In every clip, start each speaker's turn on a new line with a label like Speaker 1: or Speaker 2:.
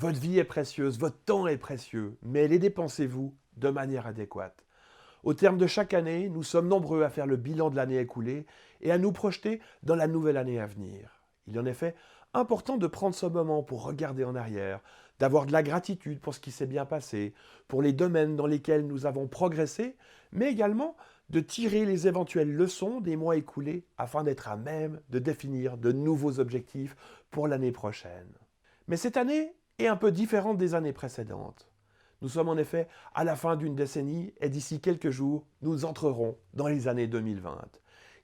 Speaker 1: Votre vie est précieuse, votre temps est précieux, mais les dépensez-vous de manière adéquate? Au terme de chaque année, nous sommes nombreux à faire le bilan de l'année écoulée et à nous projeter dans la nouvelle année à venir. Il est en effet important de prendre ce moment pour regarder en arrière, d'avoir de la gratitude pour ce qui s'est bien passé, pour les domaines dans lesquels nous avons progressé, mais également de tirer les éventuelles leçons des mois écoulés afin d'être à même de définir de nouveaux objectifs pour l'année prochaine. Mais cette année est un peu différente des années précédentes. Nous sommes en effet à la fin d'une décennie et d'ici quelques jours, nous entrerons dans les années 2020.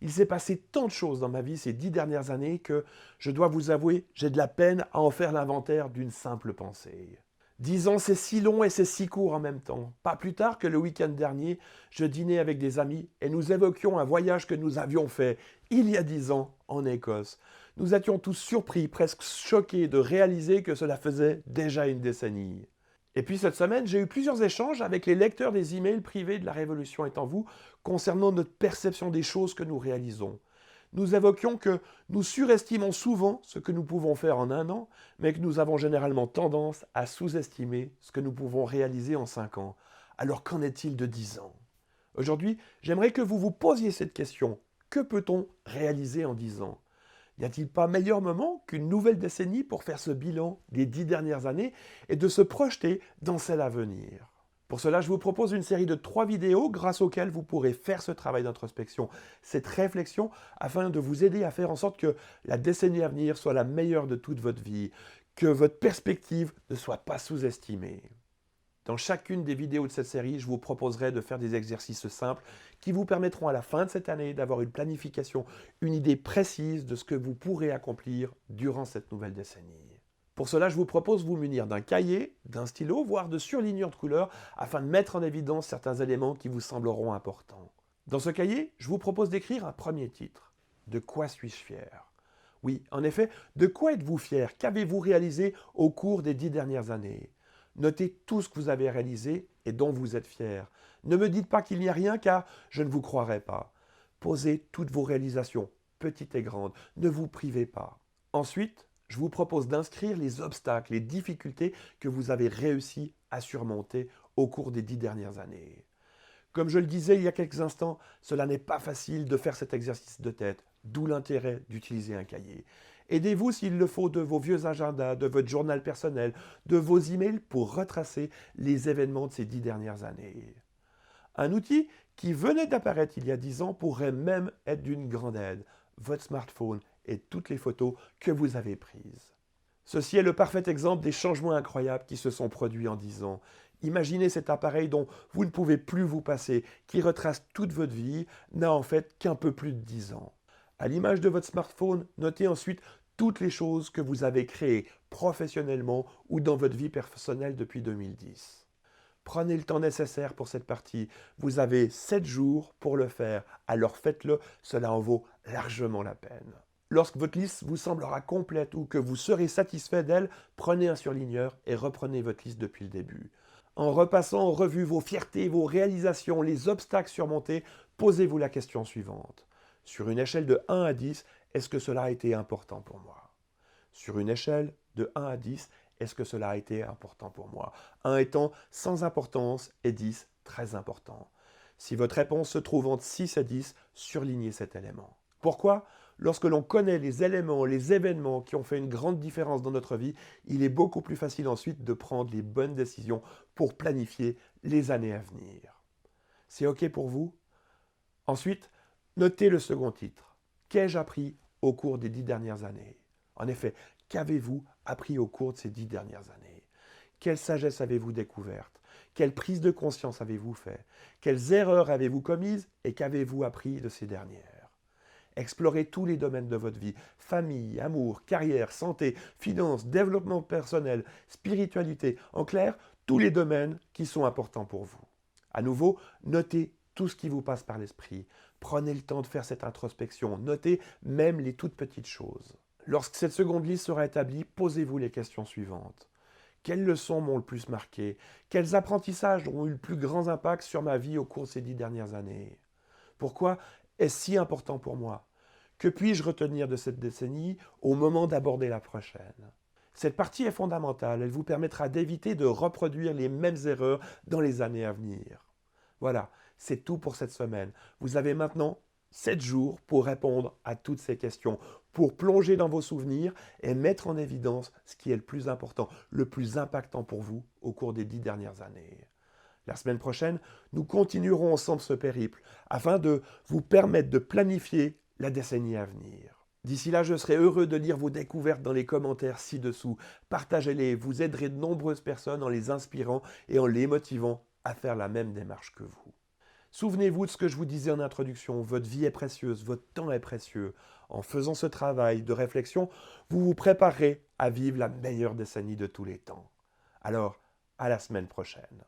Speaker 1: Il s'est passé tant de choses dans ma vie ces 10 dernières années que, je dois vous avouer, j'ai de la peine à en faire l'inventaire d'une simple pensée. 10 ans, c'est si long et c'est si court en même temps. Pas plus tard que le week-end dernier, je dînais avec des amis et nous évoquions un voyage que nous avions fait il y a 10 ans en Écosse. Nous étions tous surpris, presque choqués de réaliser que cela faisait déjà une décennie. Et puis cette semaine, j'ai eu plusieurs échanges avec les lecteurs des emails privés de La Révolution est en vous concernant notre perception des choses que nous réalisons. Nous évoquions que nous surestimons souvent ce que nous pouvons faire en un an, mais que nous avons généralement tendance à sous-estimer ce que nous pouvons réaliser en 5 ans. Alors qu'en est-il de 10 ans? Aujourd'hui, j'aimerais que vous vous posiez cette question. Que peut-on réaliser en 10 ans? N'y a-t-il pas meilleur moment qu'une nouvelle décennie pour faire ce bilan des 10 dernières années et de se projeter dans celle à venir? Pour cela, je vous propose une série de 3 vidéos grâce auxquelles vous pourrez faire ce travail d'introspection, cette réflexion, afin de vous aider à faire en sorte que la décennie à venir soit la meilleure de toute votre vie, que votre perspective ne soit pas sous-estimée. Dans chacune des vidéos de cette série, je vous proposerai de faire des exercices simples qui vous permettront à la fin de cette année d'avoir une planification, une idée précise de ce que vous pourrez accomplir durant cette nouvelle décennie. Pour cela, je vous propose de vous munir d'un cahier, d'un stylo, voire de surligneurs de couleurs afin de mettre en évidence certains éléments qui vous sembleront importants. Dans ce cahier, je vous propose d'écrire un premier titre. De quoi suis-je fier? Oui, en effet, de quoi êtes-vous fier? Qu'avez-vous réalisé au cours des 10 dernières années? Notez tout ce que vous avez réalisé et dont vous êtes fier. Ne me dites pas qu'il n'y a rien car je ne vous croirai pas. Posez toutes vos réalisations, petites et grandes. Ne vous privez pas. Ensuite, je vous propose d'inscrire les obstacles, les difficultés que vous avez réussi à surmonter au cours des 10 dernières années. Comme je le disais il y a quelques instants, cela n'est pas facile de faire cet exercice de tête, d'où l'intérêt d'utiliser un cahier. Aidez-vous s'il le faut de vos vieux agendas, de votre journal personnel, de vos emails pour retracer les événements de ces 10 dernières années. Un outil qui venait d'apparaître il y a 10 ans pourrait même être d'une grande aide, votre smartphone et toutes les photos que vous avez prises. Ceci est le parfait exemple des changements incroyables qui se sont produits en 10 ans. Imaginez cet appareil dont vous ne pouvez plus vous passer, qui retrace toute votre vie, n'a en fait qu'un peu plus de 10 ans. À l'image de votre smartphone, notez ensuite toutes les choses que vous avez créées professionnellement ou dans votre vie personnelle depuis 2010. Prenez le temps nécessaire pour cette partie. Vous avez 7 jours pour le faire, alors faites-le, cela en vaut largement la peine. Lorsque votre liste vous semblera complète ou que vous serez satisfait d'elle, prenez un surligneur et reprenez votre liste depuis le début. En repassant en revue vos fiertés, vos réalisations, les obstacles surmontés, posez-vous la question suivante. Sur une échelle de 1 à 10, est-ce que cela a été important pour moi? Sur une échelle de 1 à 10, est-ce que cela a été important pour moi? 1 étant sans importance et 10 très important. Si votre réponse se trouve entre 6 et 10, surlignez cet élément. Pourquoi? Lorsque l'on connaît les éléments, les événements qui ont fait une grande différence dans notre vie, il est beaucoup plus facile ensuite de prendre les bonnes décisions pour planifier les années à venir. C'est OK pour vous? Ensuite, notez le second titre. Qu'ai-je appris au cours des 10 dernières années? En effet, qu'avez-vous appris au cours de ces 10 dernières années? Quelle sagesse avez-vous découverte? Quelle prise de conscience avez-vous fait? Quelles erreurs avez-vous commises et qu'avez-vous appris de ces dernières? Explorez tous les domaines de votre vie, famille, amour, carrière, santé, finances, développement personnel, spiritualité, en clair, tous les domaines qui sont importants pour vous. À nouveau, notez tout ce qui vous passe par l'esprit. Prenez le temps de faire cette introspection, notez même les toutes petites choses. Lorsque cette seconde liste sera établie, posez-vous les questions suivantes. Quelles leçons m'ont le plus marqué? Quels apprentissages ont eu le plus grand impact sur ma vie au cours de ces 10 dernières années? Pourquoi est-ce si important pour moi? Que puis-je retenir de cette décennie au moment d'aborder la prochaine? Cette partie est fondamentale, elle vous permettra d'éviter de reproduire les mêmes erreurs dans les années à venir. Voilà, c'est tout pour cette semaine. Vous avez maintenant 7 jours pour répondre à toutes ces questions, pour plonger dans vos souvenirs et mettre en évidence ce qui est le plus important, le plus impactant pour vous au cours des 10 dernières années. La semaine prochaine, nous continuerons ensemble ce périple afin de vous permettre de planifier la décennie à venir. D'ici là, je serai heureux de lire vos découvertes dans les commentaires ci-dessous. Partagez-les, vous aiderez de nombreuses personnes en les inspirant et en les motivant à faire la même démarche que vous. Souvenez-vous de ce que je vous disais en introduction, votre vie est précieuse, votre temps est précieux. En faisant ce travail de réflexion, vous vous préparerez à vivre la meilleure décennie de tous les temps. Alors, à la semaine prochaine.